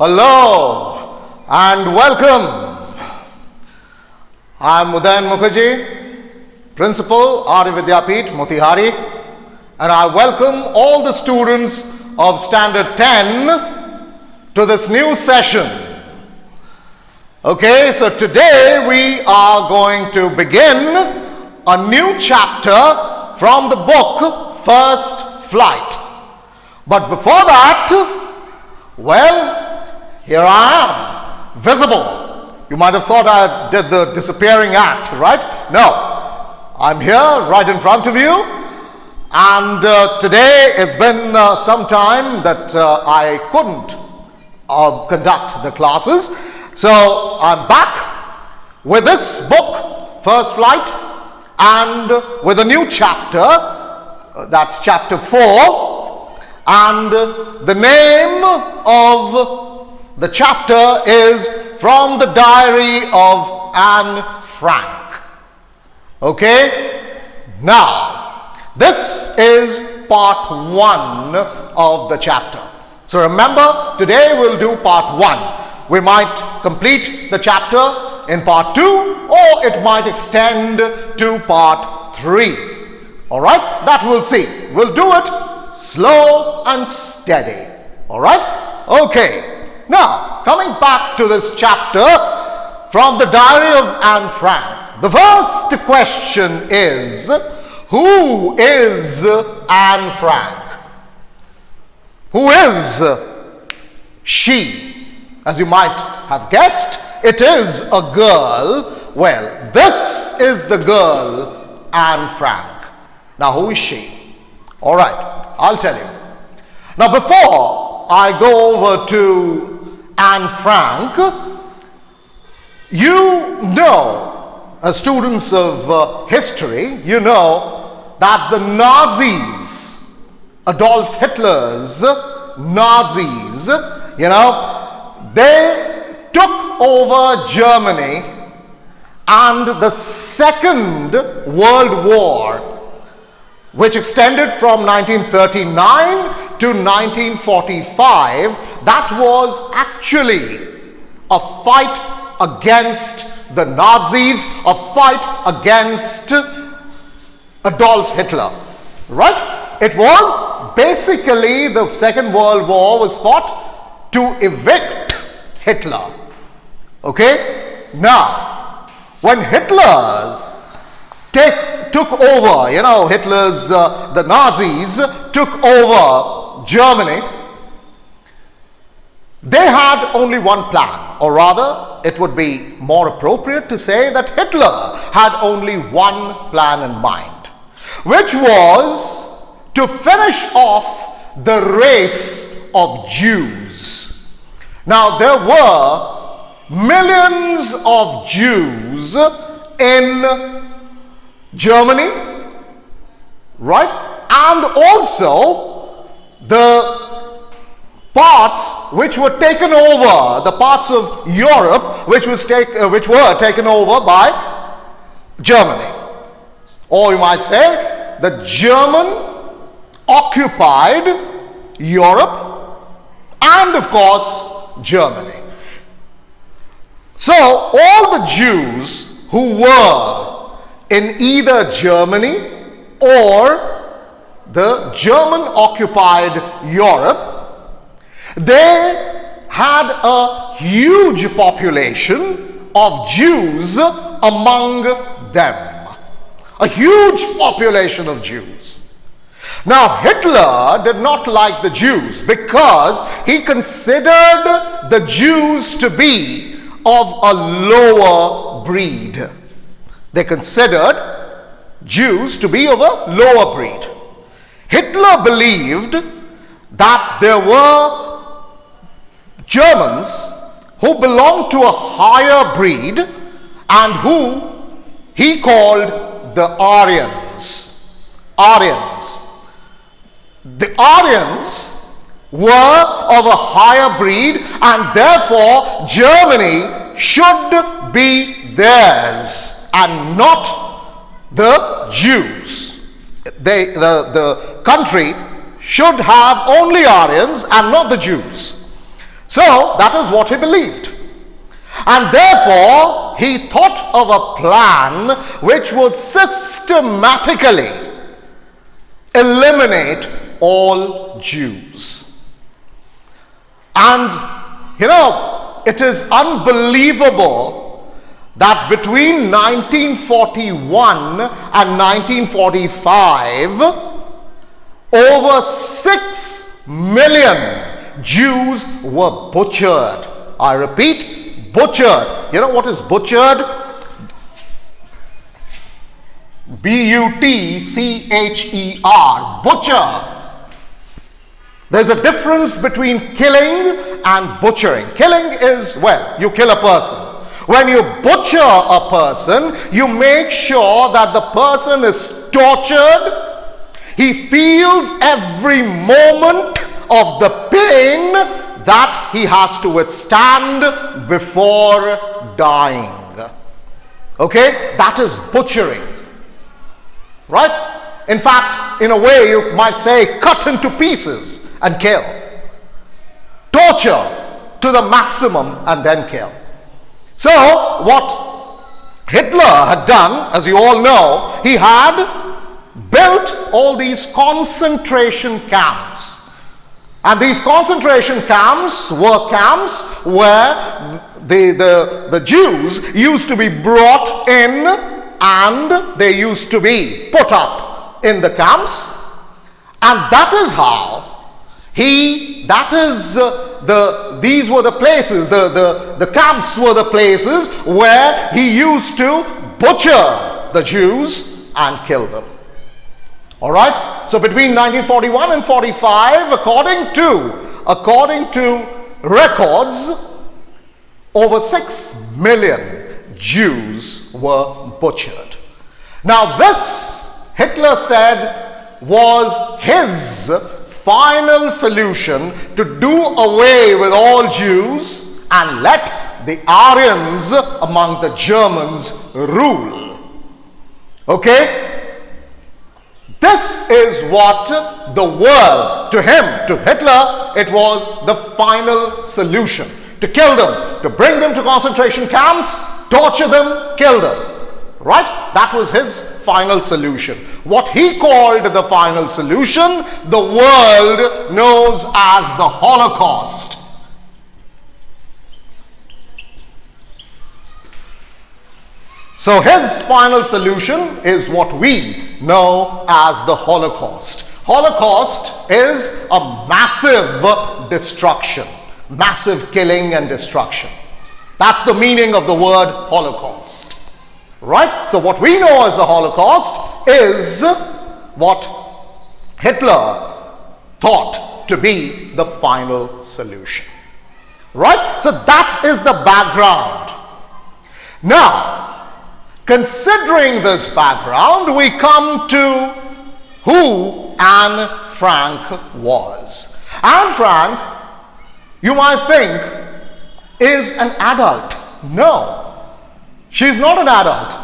Hello and welcome. I'm Udayan Mukherjee, Principal, Arya Vidyapith Motihari, and I welcome all the students of Standard 10 to this new session. Okay, so today we are going to begin a new chapter from the book First Flight. But before that, well, here I am, visible. You might have thought I did the disappearing act, right? No, I'm here right in front of you, and today it's been some time that I couldn't conduct the classes, so I'm back with this book, First Flight, and with a new chapter, that's chapter 4, and the name of the chapter is From the Diary of Anne Frank. Okay? Now, this is part 1 of the chapter. So remember, today we'll do part 1. We might complete the chapter in part 2, or it might extend to part 3. Alright? That we'll see. We'll do it slow and steady. Alright? Okay. Now, coming back to this chapter from the Diary of Anne Frank, the first question is, who is Anne Frank? Who is she? As you might have guessed, it is a girl. Well, this is the girl Anne Frank. Now, who is she? All right, I'll tell you. Now, before I go over to Anne Frank, you know, as students of history, you know that the Nazis, Adolf Hitler's Nazis, you know, they took over Germany, and the Second World War, which extended from 1939 to 1945, that was actually a fight against the Nazis, a fight against Adolf Hitler, right? It was basically, the Second World War was fought to evict Hitler. Okay? Now, when Hitler's took over, you know, Hitler's, the Nazis took over Germany, they had only one plan, or rather, it would be more appropriate to say that Hitler had only one plan in mind, which was to finish off the race of Jews. Now, there were millions of Jews in Germany, right? And also the parts which were taken over, the parts of Europe which were taken over by Germany, or you might say the German occupied Europe and of course Germany. So all the Jews who were in either Germany or the German occupied Europe, they had a huge population of Jews among them. A huge population of Jews. Now, Hitler did not like the Jews because he considered the Jews to be of a lower breed. They considered Jews to be of a lower breed. Hitler believed that there were Germans who belonged to a higher breed and who he called the Aryans. Aryans. The Aryans were of a higher breed, and therefore Germany should be theirs and not the Jews. The country should have only Aryans and not the Jews. So that is what he believed. And therefore, he thought of a plan which would systematically eliminate all Jews. And, it is unbelievable that between 1941 and 1945, over 6 million Jews were butchered. I repeat, butchered. You know what is butchered? B-U-T-C-H-E-R. Butcher. There's a difference between killing and butchering. Killing is, you kill a person. When you butcher a person, you make sure that the person is tortured. He feels every moment of the pain that he has to withstand before dying. Okay? That is butchering. Right? In fact, in a way, you might say cut into pieces and kill. Torture to the maximum and then kill. So, what Hitler had done, as you all know, he had built all these concentration camps. And these concentration camps were camps where the Jews used to be brought in and they used to be put up in the camps. And that is how these were the places, the camps were the places where he used to butcher the Jews and kill them. All right? So between 1941 and 45, according to records, over 6 million Jews were butchered. Now this, Hitler said, was his final solution to do away with all Jews and let the Aryans among the Germans rule. Okay? This is what the world, to him, to Hitler, it was the final solution. To kill them, to bring them to concentration camps, torture them, kill them. Right? That was his final solution. What he called the final solution, the world knows as the Holocaust. So his final solution is what we know as the Holocaust. Holocaust is a massive destruction, massive killing and destruction. That's the meaning of the word Holocaust. Right? So what we know as the Holocaust is what Hitler thought to be the final solution. Right? So that is the background. Now, considering this background, we come to who Anne Frank was. Anne Frank, you might think, is an adult. No. She's not an adult.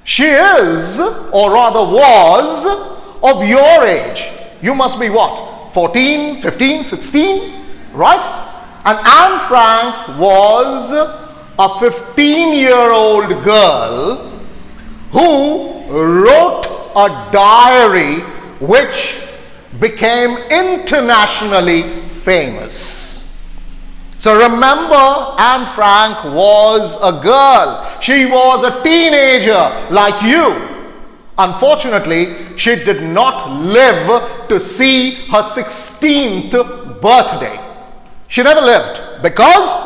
She is, or rather was, of your age. You must be what? 14, 15, 16? Right? And Anne Frank was a 15-year-old girl who wrote a diary which became internationally famous. So remember, Anne Frank was a girl. She was a teenager like you. Unfortunately, she did not live to see her 16th birthday. She never lived because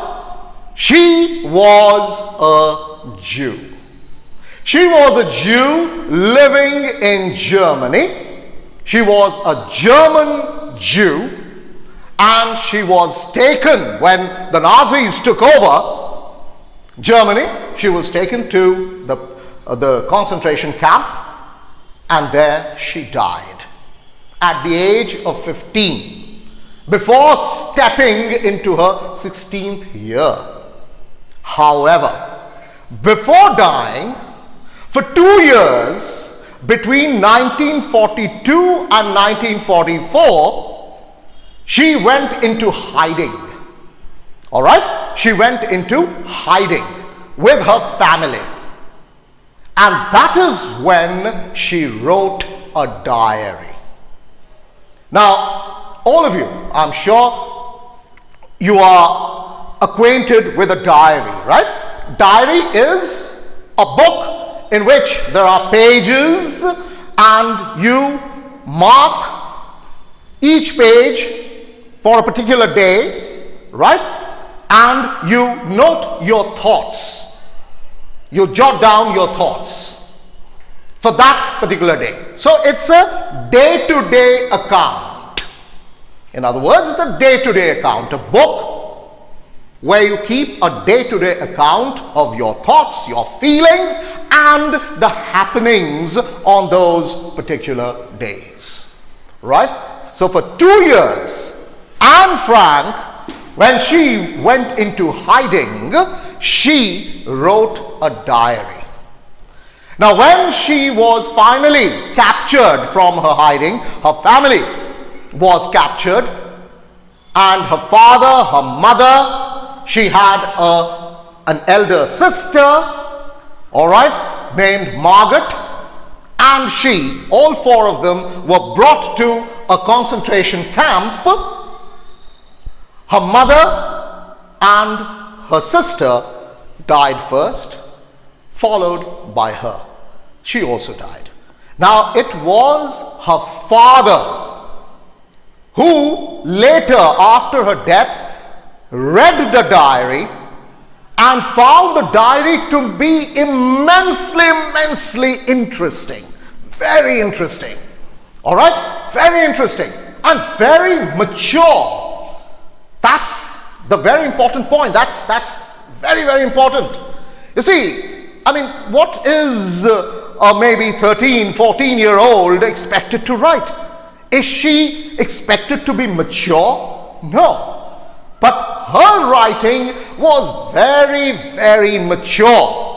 she was a Jew. She was a Jew living in Germany. She was a German Jew. And she was taken, when the Nazis took over Germany, she was taken to the concentration camp, and there she died at the age of 15, before stepping into her 16th year. However, before dying, for 2 years, between 1942 and 1944, she went into hiding. All right? She went into hiding with her family. And that is when she wrote a diary. Now, all of you, I'm sure you are acquainted with a diary, right? Diary is a book in which there are pages and you mark each page for a particular day, right? And you note your thoughts. You jot down your thoughts for that particular day. So it's a day-to-day account. In other words, it's a day-to-day account, a book where you keep a day-to-day account of your thoughts, your feelings, and the happenings on those particular days. Right? So for 2 years, Anne Frank, when she went into hiding, she wrote a diary. Now, when she was finally captured from her hiding, her family was captured, and her father, her mother, she had an elder sister, all right, named Margaret, and she, all 4 of them were brought to a concentration camp. Her mother and her sister died first, followed by her. She also died. Now, it was her father who later, after her death, read the diary and found the diary to be immensely interesting. Very interesting. All right? Very interesting and very mature. That's the very important point. That's very important. You see, I mean, what is a maybe 13, 14-year-old expected to write? Is she expected to be mature? No. But her writing was very mature.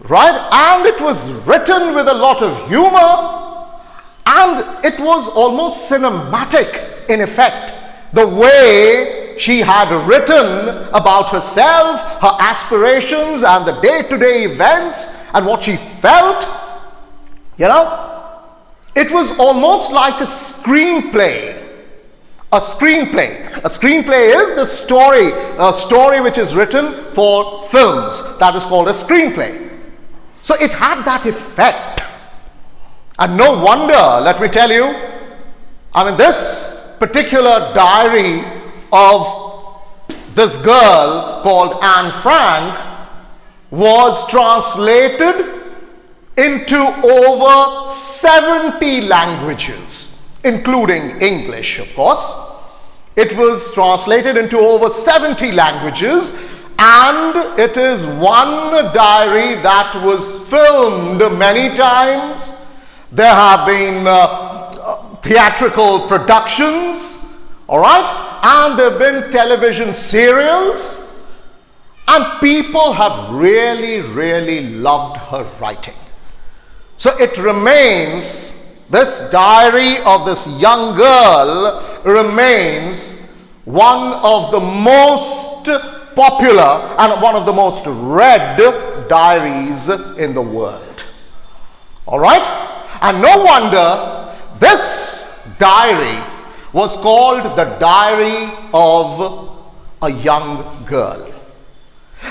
Right? And it was written with a lot of humor, and it was almost cinematic in effect. The way she had written about herself, her aspirations, and the day-to-day events, and what she felt, you know, it was almost like a screenplay. A screenplay. A screenplay is the story, a story which is written for films. That is called a screenplay. So it had that effect. And no wonder, let me tell you, I mean, this particular diary of this girl called Anne Frank was translated into over 70 languages, including English, of course. It was translated into over 70 languages, and it is one diary that was filmed many times. There have been theatrical productions, all right? And there have been television serials, and people have really loved her writing. So it remains, this diary of this young girl remains one of the most popular and one of the most read diaries in the world. All right? And no wonder this diary was called the Diary of a Young Girl.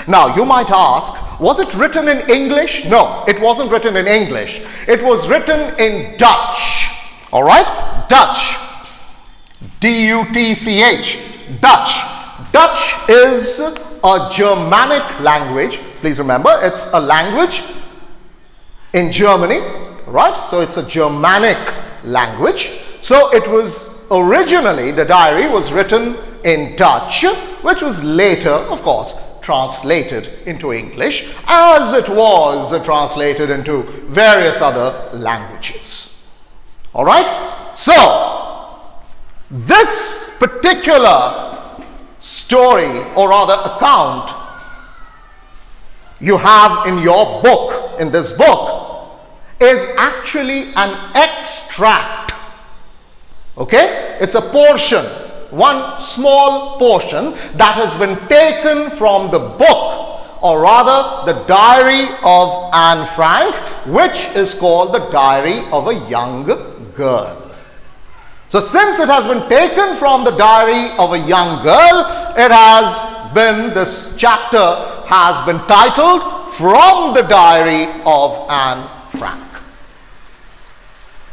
Now, you might ask, was it written in English? No, it wasn't written in English. It was written in Dutch. All right? Dutch. D-U-T-C-H. Dutch. Dutch is a Germanic language. Please remember, it's a language in Germany, right? So it's a Germanic language. So it was originally, the diary was written in Dutch, which was later, of course, translated into English, as it was translated into various other languages. All right? So, this particular story, or rather account, you have in your book, in this book, is actually an extract. Okay? It's a portion one small portion that has been taken from the book, or rather the diary of Anne Frank, which is called the Diary of a Young Girl. So since it has been taken from the diary of a young girl, this chapter has been titled From the Diary of Anne Frank.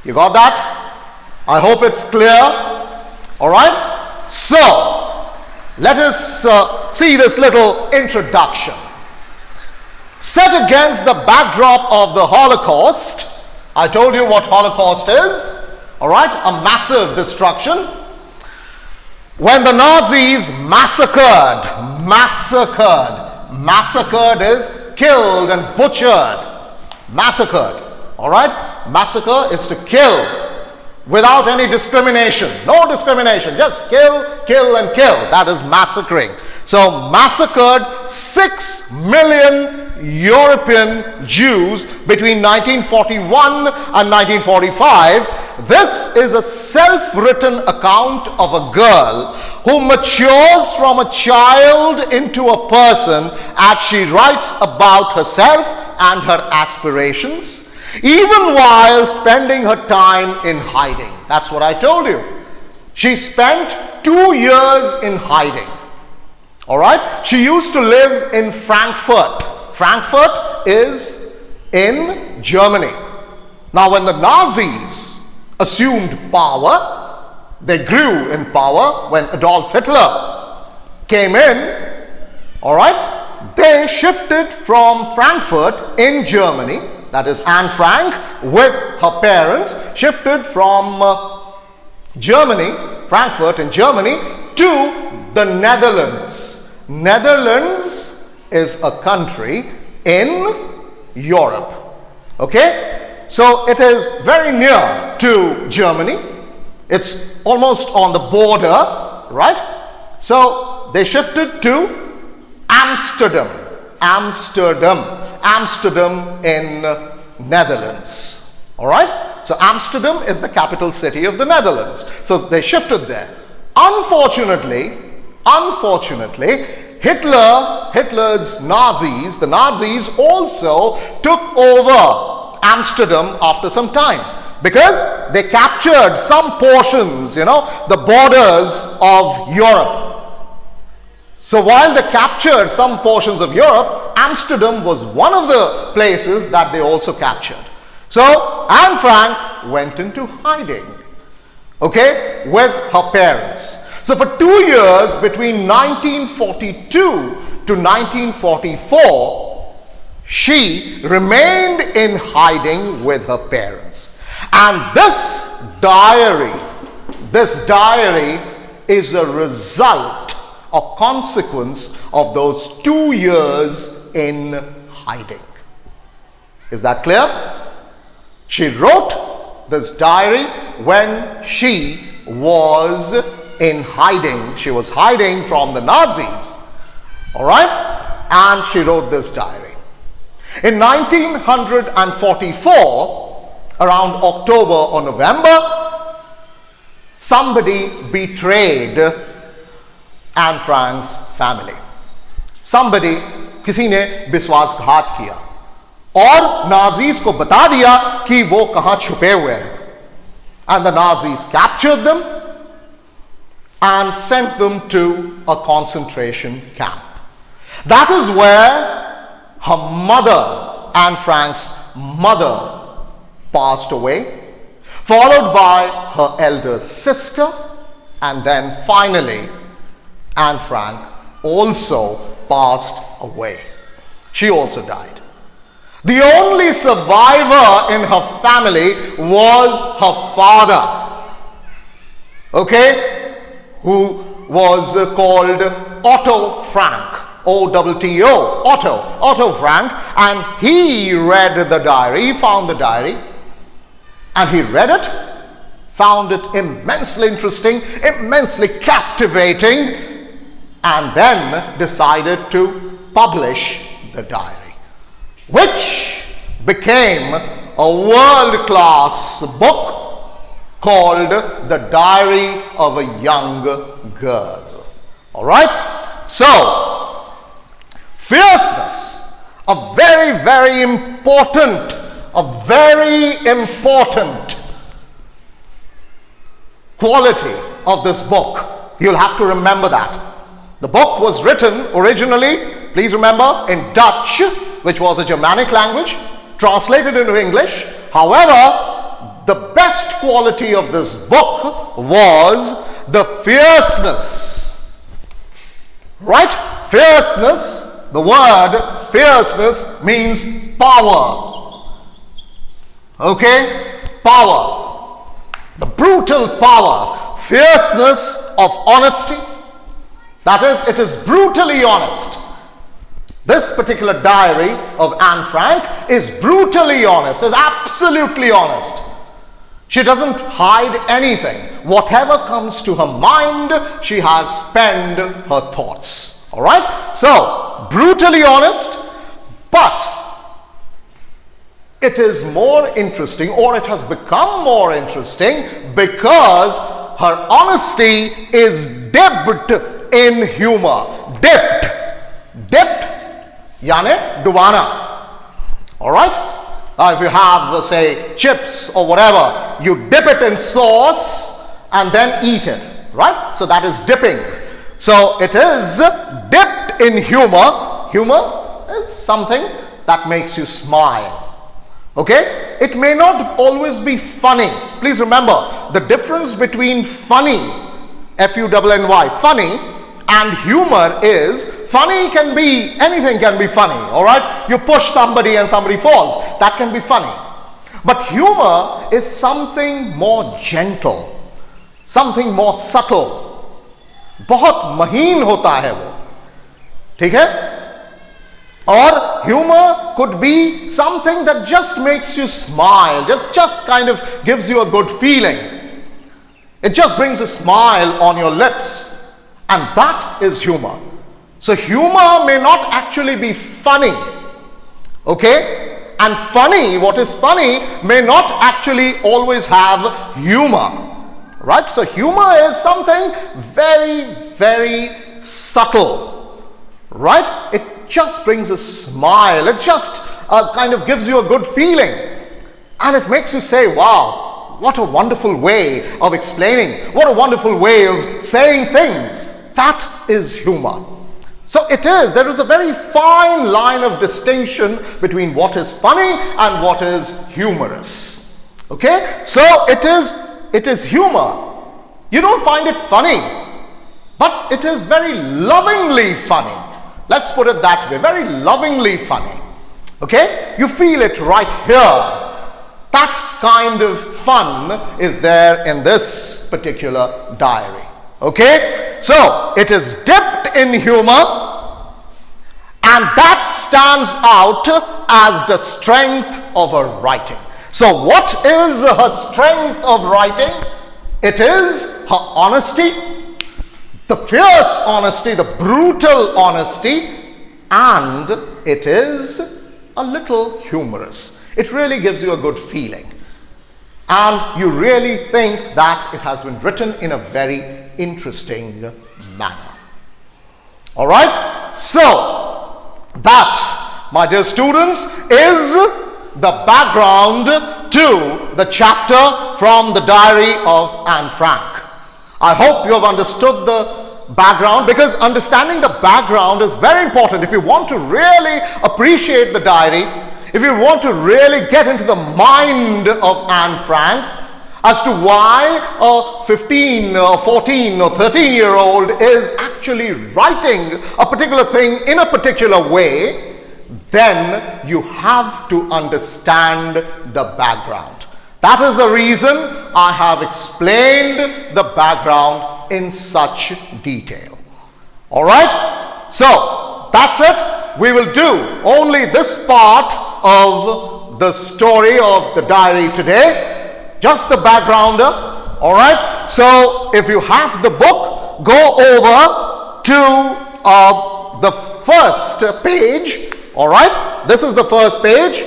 You got that? I hope it's clear. All right? So, let us see this little introduction. Set against the backdrop of the Holocaust, I told you what Holocaust is. All right, a massive destruction. When the Nazis massacred is killed and butchered. Massacred. All right, massacre is to kill without any discrimination. No discrimination, just kill, kill and kill. That is massacring. So massacred 6 million European Jews between 1941 and 1945. This is a self-written account of a girl who matures from a child into a person as she writes about herself and her aspirations, even while spending her time in hiding. That's what I told you. She spent 2 years in hiding. All right? She used to live in Frankfurt. Frankfurt is in Germany. Now, when the Nazis assumed power, they grew in power. When Adolf Hitler came in, all right, they shifted from Frankfurt in Germany, that is Anne Frank with her parents, shifted from Germany, Frankfurt in Germany, to the Netherlands. Netherlands is a country in Europe. Okay? So it is very near to Germany. It's almost on the border, right? So they shifted to Amsterdam. Amsterdam in Netherlands. All right? So Amsterdam is the capital city of the Netherlands. So they shifted there. Unfortunately, Hitler's Nazis, the Nazis also took over Amsterdam after some time, because they captured some portions, the borders of Europe. So while they captured some portions of Europe, Amsterdam was one of the places that they also captured. So Anne Frank went into hiding, okay, with her parents. So for 2 years, between 1942 to 1944, she remained in hiding with her parents. And this diary is a result, a consequence of those 2 years in hiding. Is that clear? She wrote this diary when she was in hiding. She was hiding from the Nazis. All right? And she wrote this diary. In 1944, around October or November, somebody betrayed Anne Frank's family. किसी ने विश्वासघात किया और Nazis को बता दिया कि वो कहां छुपे हुए हैं. And the Nazis captured them and sent them to a concentration camp. That is where her mother, Anne Frank's mother, passed away, followed by her elder sister, and then finally Anne Frank also passed away. She also died. The only survivor in her family was her father, okay, who was called Otto Frank. O-T-T-O, Otto Frank, and he read the diary, he found the diary, and he read it, found it immensely interesting, immensely captivating, and then decided to publish the diary, which became a world-class book, called The Diary of a Young Girl. All right? So, fierceness, a very, very important quality of this book. You'll have to remember that. The book was written originally, please remember, in Dutch, which was a Germanic language, translated into English. However, the best quality of this book was the fierceness. Right? Fierceness, the word fierceness means power. Okay? Power. The brutal power. Fierceness of honesty. That is, it is brutally honest. This particular diary of Anne Frank is brutally honest, is absolutely honest. She doesn't hide anything. Whatever comes to her mind, she has penned her thoughts. All right? So, brutally honest, but it is more interesting, or it has become more interesting, because her honesty is dipped in humor. Dipped. Yani dubana. All right? If you have, say, chips or whatever, you dip it in sauce and then eat it. Right? So that is dipping. So it is dipped in humor. Humor is something that makes you smile. Okay? It may not always be funny. Please remember, the difference between funny, F-U-N-N-Y, funny, and humor is, funny can be, anything can be funny, all right? You push somebody and somebody falls. That can be funny. But humor is something more gentle, something more subtle. बहुत महीन होता है वो. ठीक है? Or humor could be something that just makes you smile, just kind of gives you a good feeling. It just brings a smile on your lips. And that is humor. So humor may not actually be funny. Okay? And funny, what is funny, may not actually always have humor. Right? So humor is something very, very subtle. Right? It just brings a smile. It just kind of gives you a good feeling. And it makes you say, wow, what a wonderful way of explaining. What a wonderful way of saying things. That is humor. So it is, there is a very fine line of distinction between what is funny and what is humorous. Okay? So it is humor. You don't find it funny, but it is very lovingly funny. Let's put it that way, very lovingly funny. Okay? You feel it right here. That kind of fun is there in this particular diary. Okay? So, it is dipped in humor, and that stands out as the strength of her writing. So, what is her strength of writing? It is her honesty, the fierce honesty, the brutal honesty, and it is a little humorous. It really gives you a good feeling. And you really think that it has been written in a very interesting manner. All right? So, that, my dear students, is the background to the chapter from the diary of Anne Frank. I hope you have understood the background, because understanding the background is very important. If you want to really appreciate the diary, if you want to really get into the mind of Anne Frank as to why a 15 or 14 or 13-year-old is actually writing a particular thing in a particular way, then you have to understand the background. That is the reason I have explained the background in such detail. All right? So, that's it. We will do only this part of the story of the diary today. Just the backgrounder. All right? So, if you have the book, go over to the first page. All right? This is the first page.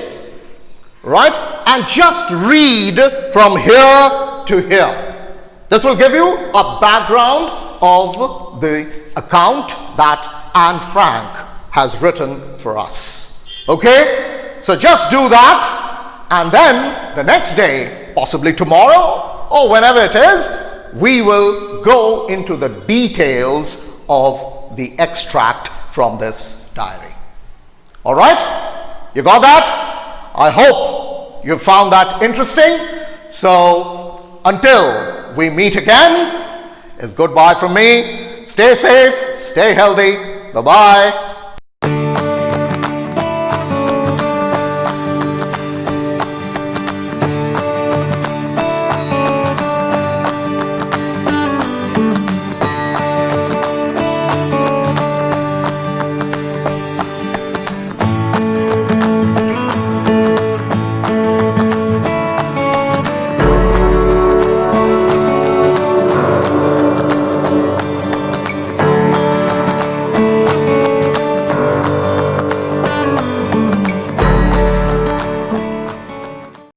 Right? And just read from here to here. This will give you a background of the account that Anne Frank has written for us. Okay? So just do that, and then the next day, possibly tomorrow or whenever it is, we will go into the details of the extract from this diary. All right? You got that? I hope you found that interesting. So until we meet again, it's goodbye from me. Stay safe, stay healthy. Bye-bye.